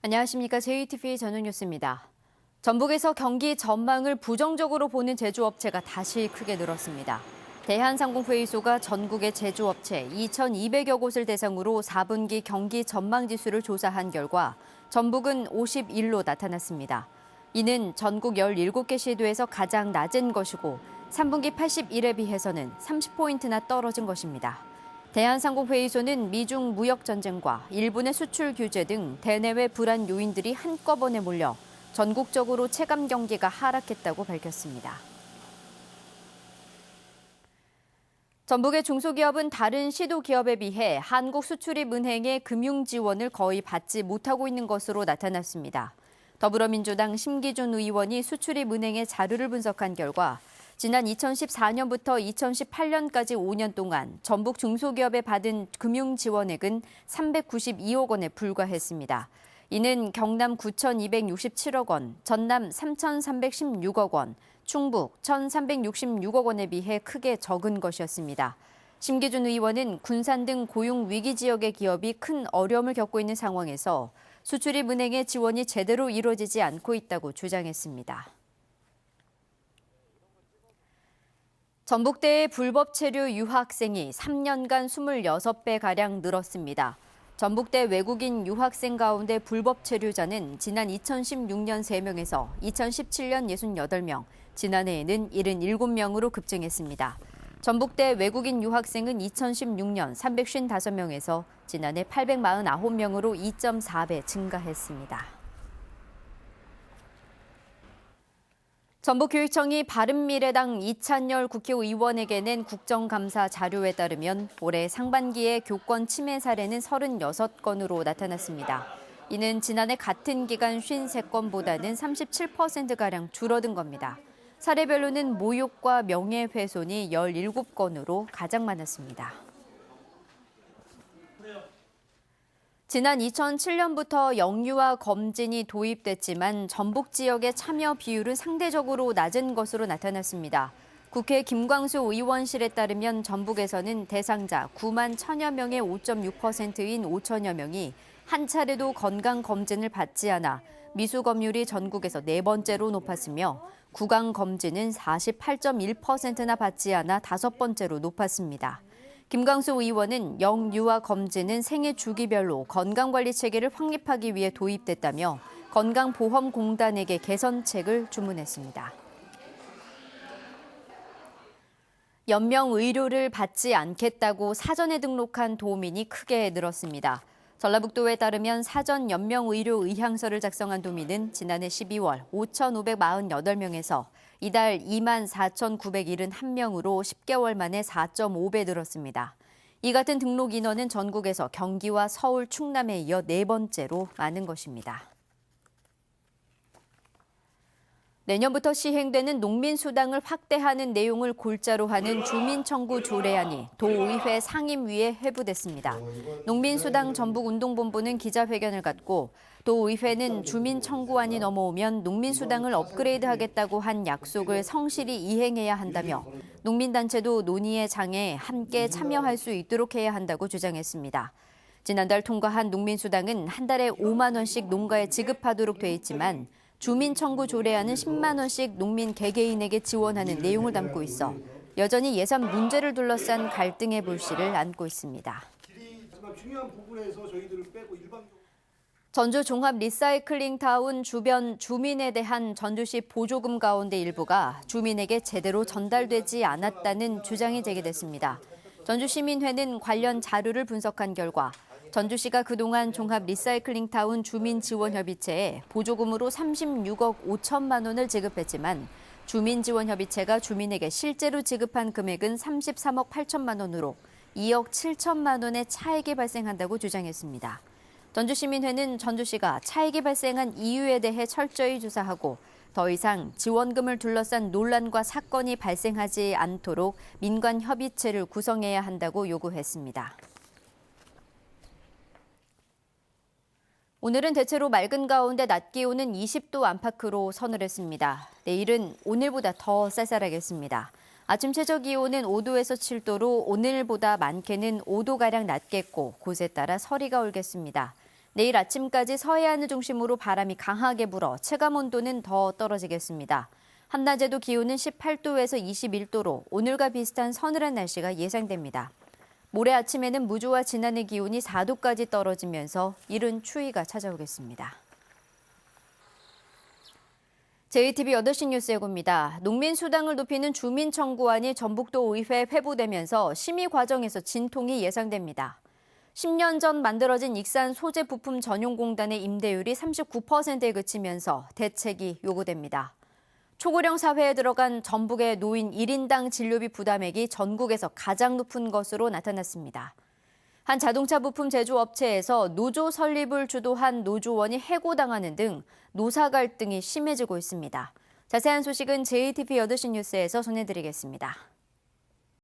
안녕하십니까. JTBC 전용뉴스입니다. 전북에서 경기 전망을 부정적으로 보는 제조업체가 다시 크게 늘었습니다. 대한상공회의소가 전국의 제조업체 2,200여 곳을 대상으로 4분기 경기 전망 지수를 조사한 결과 전북은 51로 나타났습니다. 이는 전국 17개 시도에서 가장 낮은 것이고 3분기 81에 비해서는 30포인트나 떨어진 것입니다. 대한상공회의소는 미중 무역전쟁과 일본의 수출 규제 등 대내외 불안 요인들이 한꺼번에 몰려 전국적으로 체감 경기가 하락했다고 밝혔습니다. 전북의 중소기업은 다른 시도기업에 비해 한국수출입은행의 금융 지원을 거의 받지 못하고 있는 것으로 나타났습니다. 더불어민주당 심기준 의원이 수출입은행의 자료를 분석한 결과 지난 2014년부터 2018년까지 5년 동안 전북 중소기업에 받은 금융 지원액은 392억 원에 불과했습니다. 이는 경남 9,267억 원, 전남 3,316억 원, 충북 1,366억 원에 비해 크게 적은 것이었습니다. 심기준 의원은 군산 등 고용 위기 지역의 기업이 큰 어려움을 겪고 있는 상황에서 수출입은행의 지원이 제대로 이루어지지 않고 있다고 주장했습니다. 전북대의 불법 체류 유학생이 3년간 26배가량 늘었습니다. 전북대 외국인 유학생 가운데 불법 체류자는 지난 2016년 3명에서 2017년 68명, 지난해에는 77명으로 급증했습니다. 전북대 외국인 유학생은 2016년 355명에서 지난해 849명으로 2.4배 증가했습니다. 전북교육청이 바른미래당 이찬열 국회의원에게 낸 국정감사 자료에 따르면 올해 상반기에 교권 침해 사례는 36건으로 나타났습니다. 이는 지난해 같은 기간 53건보다는 37%가량 줄어든 겁니다. 사례별로는 모욕과 명예훼손이 17건으로 가장 많았습니다. 지난 2007년부터 영유아 검진이 도입됐지만 전북 지역의 참여 비율은 상대적으로 낮은 것으로 나타났습니다. 국회 김광수 의원실에 따르면 전북에서는 대상자 9만 1,000여 명의 5.6%인 5천여 명이 한 차례도 건강검진을 받지 않아 미수검률이 전국에서 네 번째로 높았으며 구강검진은 48.1%나 받지 않아 다섯 번째로 높았습니다. 김광수 의원은 영유아 검진은 생애 주기별로 건강관리 체계를 확립하기 위해 도입됐다며 건강보험공단에게 개선책을 주문했습니다. 연명 의료를 받지 않겠다고 사전에 등록한 도민이 크게 늘었습니다. 전라북도에 따르면 사전 연명 의료 의향서를 작성한 도민은 지난해 12월 5,548명에서 이달 24,971명으로 10개월 만에 4.5배 늘었습니다. 이 같은 등록 인원은 전국에서 경기와 서울, 충남에 이어 네 번째로 많은 것입니다. 내년부터 시행되는 농민수당을 확대하는 내용을 골자로 하는 주민청구 조례안이 도의회 상임위에 회부됐습니다. 농민수당 전북운동본부는 기자회견을 갖고 도의회는 주민청구안이 넘어오면 농민수당을 업그레이드하겠다고 한 약속을 성실히 이행해야 한다며 농민단체도 논의의 장에 함께 참여할 수 있도록 해야 한다고 주장했습니다. 지난달 통과한 농민수당은 한 달에 5만 원씩 농가에 지급하도록 돼 있지만 주민청구 조례안은 10만 원씩 농민 개개인에게 지원하는 내용을 담고 있어 여전히 예산 문제를 둘러싼 갈등의 불씨를 안고 있습니다. 전주 종합 리사이클링타운 주변 주민에 대한 전주시 보조금 가운데 일부가 주민에게 제대로 전달되지 않았다는 주장이 제기됐습니다. 전주시민회는 관련 자료를 분석한 결과 전주시가 그동안 종합 리사이클링타운 주민지원협의체에 보조금으로 36억 5천만 원을 지급했지만 주민지원협의체가 주민에게 실제로 지급한 금액은 33억 8천만 원으로 2억 7천만 원의 차액이 발생한다고 주장했습니다. 전주시민회는 전주시가 차익이 발생한 이유에 대해 철저히 조사하고 더 이상 지원금을 둘러싼 논란과 사건이 발생하지 않도록 민관협의체를 구성해야 한다고 요구했습니다. 오늘은 대체로 맑은 가운데 낮 기온은 20도 안팎으로 서늘했습니다. 내일은 오늘보다 더 쌀쌀하겠습니다. 아침 최저 기온은 5도에서 7도로 오늘보다 많게는 5도가량 낮겠고 곳에 따라 서리가 올겠습니다. 내일 아침까지 서해안을 중심으로 바람이 강하게 불어 체감 온도는 더 떨어지겠습니다. 한낮에도 기온은 18도에서 21도로 오늘과 비슷한 서늘한 날씨가 예상됩니다. 모레 아침에는 무주와 진안의 기온이 4도까지 떨어지면서 이른 추위가 찾아오겠습니다. JTBC 8시 뉴스 예고입니다. 농민수당을 높이는 주민청구안이 전북도 의회에 회부되면서 심의 과정에서 진통이 예상됩니다. 10년 전 만들어진 익산 소재 부품 전용공단의 임대율이 39%에 그치면서 대책이 요구됩니다. 초고령 사회에 들어간 전북의 노인 1인당 진료비 부담액이 전국에서 가장 높은 것으로 나타났습니다. 한 자동차 부품 제조업체에서 노조 설립을 주도한 노조원이 해고당하는 등 노사 갈등이 심해지고 있습니다. 자세한 소식은 JTBC 8시 뉴스에서 전해드리겠습니다.